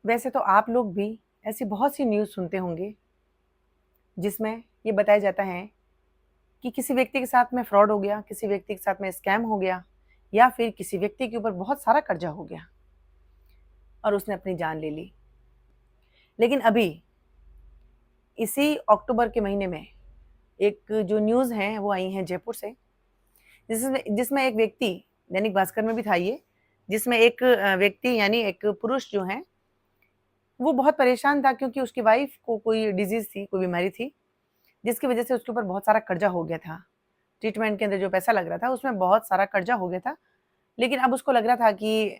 वैसे तो आप लोग भी ऐसी बहुत सी न्यूज़ सुनते होंगे जिसमें ये बताया जाता है कि किसी व्यक्ति के साथ में फ्रॉड हो गया, किसी व्यक्ति के साथ में स्कैम हो गया या फिर किसी व्यक्ति के ऊपर बहुत सारा कर्जा हो गया और उसने अपनी जान ले ली। लेकिन अभी इसी अक्टूबर के महीने में एक जो न्यूज़ है वो आई है जयपुर से, जिसमें जिसमें एक व्यक्ति, दैनिक भास्कर में भी था ये, जिसमें एक व्यक्ति यानी एक पुरुष जो है वो बहुत परेशान था क्योंकि उसकी वाइफ को कोई डिजीज़ थी, कोई बीमारी थी, जिसकी वजह से उसके ऊपर बहुत सारा कर्जा हो गया था। ट्रीटमेंट के अंदर जो पैसा लग रहा था उसमें बहुत सारा कर्जा हो गया था। लेकिन अब उसको लग रहा था कि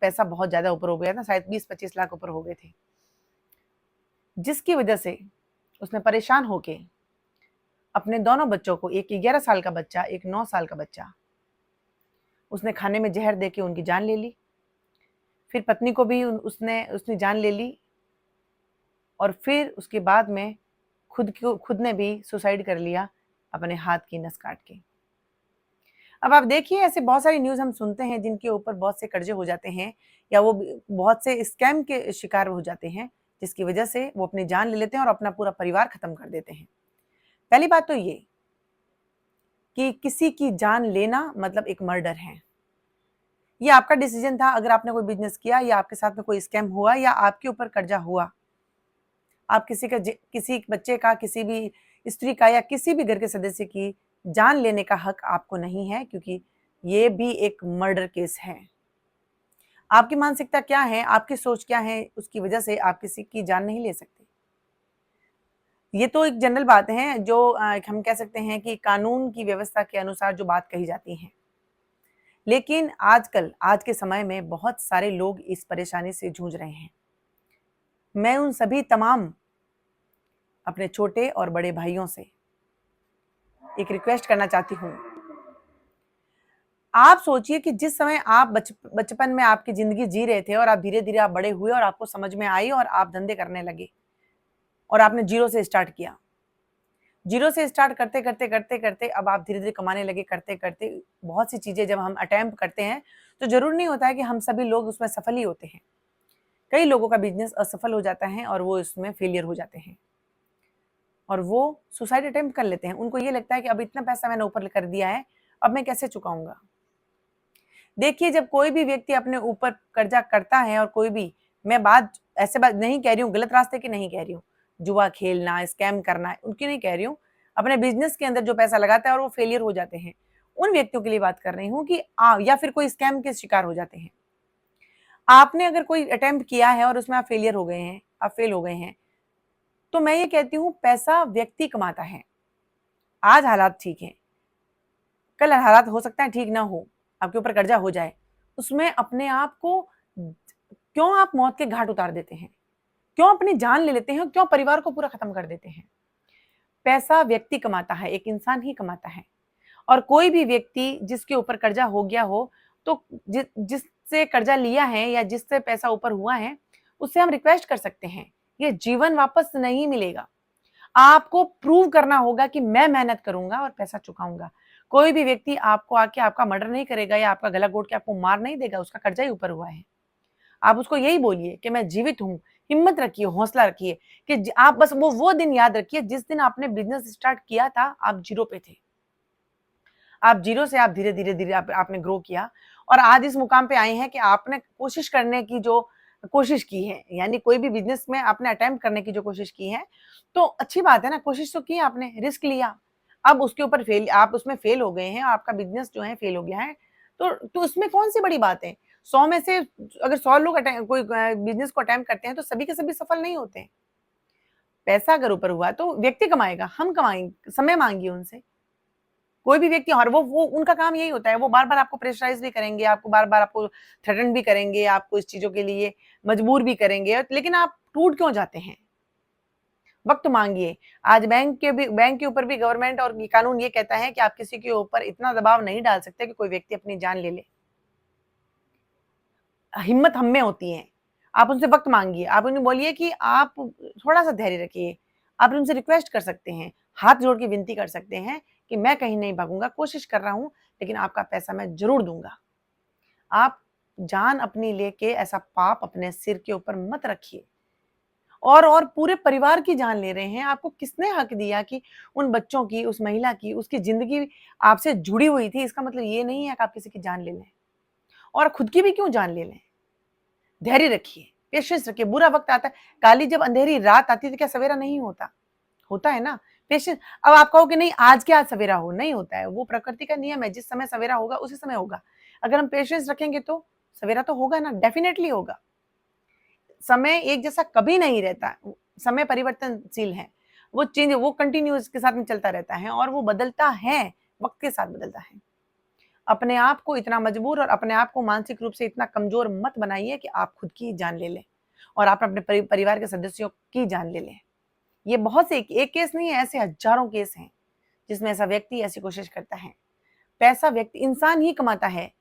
पैसा बहुत ज़्यादा ऊपर हो गया था, शायद 20-25 लाख ऊपर हो गए थे। जिसकी वजह से उसने परेशान होके अपने दोनों बच्चों को, एक 11 साल का बच्चा, एक 9 साल का बच्चा, उसने खाने में ज़हर देके उनकी जान ले ली। फिर पत्नी को भी उसने जान ले ली और फिर उसके बाद में खुद ने भी सुसाइड कर लिया अपने हाथ की नस काट के। अब आप देखिए ऐसे बहुत सारी न्यूज़ हम सुनते हैं जिनके ऊपर बहुत से कर्जे हो जाते हैं या वो बहुत से स्कैम के शिकार हो जाते हैं, जिसकी वजह से वो अपनी जान ले लेते हैं और अपना पूरा परिवार खत्म कर देते हैं। पहली बात तो ये कि किसी की जान लेना मतलब एक मर्डर है। ये आपका डिसीजन था, अगर आपने कोई बिजनेस किया या आपके साथ में कोई स्कैम हुआ या आपके ऊपर कर्जा हुआ, आप किसी बच्चे का, किसी भी स्त्री का या किसी भी घर के सदस्य की जान लेने का हक आपको नहीं है, क्योंकि ये भी एक मर्डर केस है। आपकी मानसिकता क्या है, आपकी सोच क्या है, उसकी वजह से आप किसी की जान नहीं ले सकते। ये तो एक जनरल बात है जो हम कह सकते हैं कि कानून की व्यवस्था के अनुसार जो बात कही जाती है। लेकिन आजकल, आज के समय में बहुत सारे लोग इस परेशानी से जूझ रहे हैं। मैं उन सभी तमाम अपने छोटे और बड़े भाइयों से एक रिक्वेस्ट करना चाहती हूँ। आप सोचिए कि जिस समय आप बचपन में आपकी जिंदगी जी रहे थे और आप धीरे-धीरे आप बड़े हुए और आपको समझ में आई और आप धंधे करने लगे और आपने जीरो से स्टार्ट किया। जीरो से स्टार्ट करते-करते अब आप धीरे-धीरे कमाने लगे, करते-करते बहुत सी चीज़ें जब हम अटेम्प्ट करते हैं, तो ज़रूरी नहीं होता है कि हम सभी लोग उसमें सफल ही होते हैं। कई लोगों का बिज़नेस असफल हो जाता है और वो इसमें फेलियर हो जाते हैं और वो सुसाइड अटेम्प्ट कर लेते हैं। उनको ये लगता है कि अब इतना पैसा मैंने ऊपर कर दिया है, अब मैं कैसे चुकाऊँगा? देखिए, जब कोई भी व्यक्ति अपने ऊपर कर्जा करता है और कोई भी, मैं ऐसे बात नहीं कह रही हूँ, गलत रास्ते की नहीं कह रही हूँ, जुआ खेलना, स्कैम करना, उनकी नहीं कह रही हूँ। अपने बिज़नेस के अंदर जो पैसा लगाता है और वो फेलियर हो जाते हैं, उन व्यक्तियों के लिए बात कर रही हूँ कि या फिर कोई स्कैम के शिकार हो जाते हैं। आपने अगर कोई अटेम्प्ट किया है और उसमें आप फेलियर हो गए हैं, आप फेल हो गए हैं, तो मैं ये कहती हूँ पैसा व्यक्ति कमाता है। आज हालात ठीक हैं, कल हालात हो सकता है ठीक ना हो, आपके ऊपर कर्जा हो जाए। उसमें अपने आप को क्यों आप मौत के घाट उतार देते हैं? क्यों अपनी जान ले लेते हैं? क्यों परिवार को पूरा खत्म कर देते हैं? पैसा व्यक्ति कमाता है, एक इंसान ही कमाता है और कोई भी व्यक्ति जिसके ऊपर कर्जा हो गया हो, तो जिससे कर्जा लिया है या जिससे पैसा ऊपर हुआ है, उससे हम रिक्वेस्ट कर सकते हैं। ये जीवन वापस नहीं मिलेगा। आपको प्रूव करना होगा कि मैं मेहनत करूँगा और पैसा चुकाऊँगा। कोई भी व्यक्ति आपको आके आपका मर्डर नहीं करेगा या आपका गला घोट के आपको मार नहीं देगा, उसका कर्जा ही ऊपर हुआ है। आप उसको यही बोलिए कि मैं जीवित हूँ, हिम्मत रखिए, हौसला रखिए कि आप बस वो दिन याद रखिए जिस दिन आपने बिज़नेस स्टार्ट किया था, आप ज़ीरो पे थे। आप ज़ीरो से आप धीरे-धीरे आपने ग्रो किया और आज इस मुकाम पे आए हैं कि आपने कोशिश करने की जो कोशिश की है, यानी कोई भी बिज़नेस में आपने अटेम्प्ट करने की जो कोशिश की है, तो अच्छी बात है ना, कोशिश तो की आपने, रिस्क लिया। अब उसके ऊपर आप उसमें फेल हो गए हैं, आपका बिज़नेस जो है फेल हो गया है, तो उसमें कौन-सी बड़ी बात है? 100 में से अगर 100 लोग कोई बिज़नेस को अटेम्प्ट करते हैं, तो सभी के सभी सफल नहीं होते हैं। पैसा अगर ऊपर हुआ तो व्यक्ति कमाएगा, हम कमाएँगे, समय माँगिए उनसे। कोई भी व्यक्ति, और वो उनका काम यही होता है, वो बार-बार आपको प्रेशराइज़ भी करेंगे, आपको बार-बार आपको थ्रेटन भी करेंगे, आपको इस चीज़ों के लिए मजबूर भी करेंगे, लेकिन आप टूट क्यों जाते हैं? वक़्त माँगिए। आज बैंक के ऊपर भी गवर्नमेंट और ये कानून ये कहता है कि आप किसी के ऊपर इतना दबाव नहीं डाल सकते कि कोई व्यक्ति अपनी जान ले ले। हिम्मत हम में होती है। आप उनसे वक़्त माँगिए, आप उन्हें बोलिए कि आप थोड़ा-सा धैर्य रखिए। आप उनसे रिक्वेस्ट कर सकते हैं, हाथ जोड़ के विनती कर सकते हैं कि मैं कहीं नहीं भागूँगा, कोशिश कर रहा हूँ, लेकिन आपका पैसा मैं ज़रूर दूँगा। आप जान अपनी लेके ऐसा पाप अपने सिर के ऊपर मत रखिए। और पूरे परिवार की जान ले रहे हैं। आपको किसने हक दिया कि उन बच्चों की, उस महिला की, उसकी ज़िंदगी आपसे जुड़ी हुई थी, इसका मतलब ये नहीं है कि आप किसी की जान ले लें। और खुद की भी क्यों जान ले लें? धैर्य रखिए, पेशेंस रखिए। बुरा वक़्त आता है, काली जब अंधेरी रात आती है तो क्या सवेरा नहीं होता? होता है ना? पेशेंस। अब आप कहो कि नहीं आज क्या सवेरा हो, नहीं होता है। वो प्रकृति का नियम है, जिस समय सवेरा होगा उसी समय होगा। अगर हम पेशेंस रखेंगे तो सवेरा तो होगा ना, डेफ़िनेटली होगा। समय एक जैसा कभी नहीं रहता। समय परिवर्तनशील है। वो कंटिन्यूअस के साथ में चलता रहता है और वो बदलता है, वक़्त के साथ बदलता है। अपने आप को इतना मजबूर और अपने आप को मानसिक रूप से इतना कमज़ोर मत बनाइए कि आप खुद की जान ले लें और आप अपने परिवार के सदस्यों की जान ले लें। ये बहुत से एक केस नहीं है, ऐसे हज़ारों केस हैं, जिसमें ऐसा व्यक्ति ऐसी कोशिश करता है। पैसा व्यक्ति इंसान ही कमाता है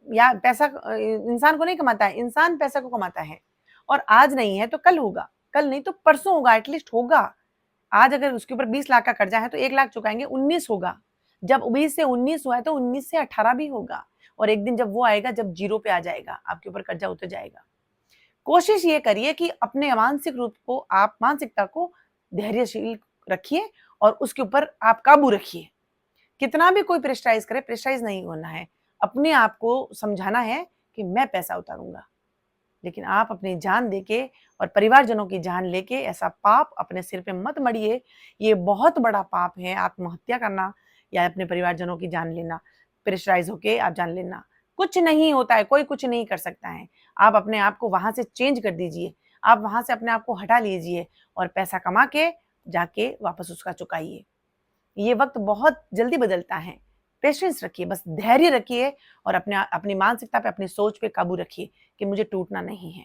या पैसा इंसान को नहीं कमाता है, इंसान पैसा को कमाता है और आज नहीं है तो कल होगा, कल नहीं तो परसों होगा, एटलीस्ट होगा। आज अगर उसके ऊपर 20 लाख का कर्जा है तो 1 लाख चुकाएँगे, 19 होगा। जब 20 से 19 हुआ है तो 19 से 18 भी होगा और एक दिन जब वो आएगा जब ज़ीरो पे आ जाएगा, आपके ऊपर कर्जा उतर जाएगा। कोशिश ये करिए कि अपने मानसिक रूप को आप मानसिकता को धैर्यशील रखिए और उसके ऊपर आप काबू रखिए। कितना भी कोई प्रेशराइज़ करे, प्रेशराइज़ नहीं होना है। अपने आप को समझाना है कि मैं पैसा उतारूँगा। लेकिन आप अपनी जान देके और परिवारजनों की जान लेके ऐसा पाप अपने सिर पे मत मढ़िए। ये बहुत बड़ा पाप है आत्महत्या करना या अपने परिवारजनों की जान लेना, प्रेशराइज़ होके आप जान लेना। कुछ नहीं होता है, कोई कुछ नहीं कर सकता है। आप अपने आप को वहाँ से चेंज कर दीजिए। आप वहाँ से अपने आप को हटा लीजिए और पैसा कमा के जाके वापस उसका चुकाइए। ये वक़्त बहुत जल्दी बदलता है। पेशेंस रखिए, बस धैर्य रखिए और अपनी मानसिकता पे, अपनी सोच पे काबू रखिए कि मुझे टूटना नहीं है।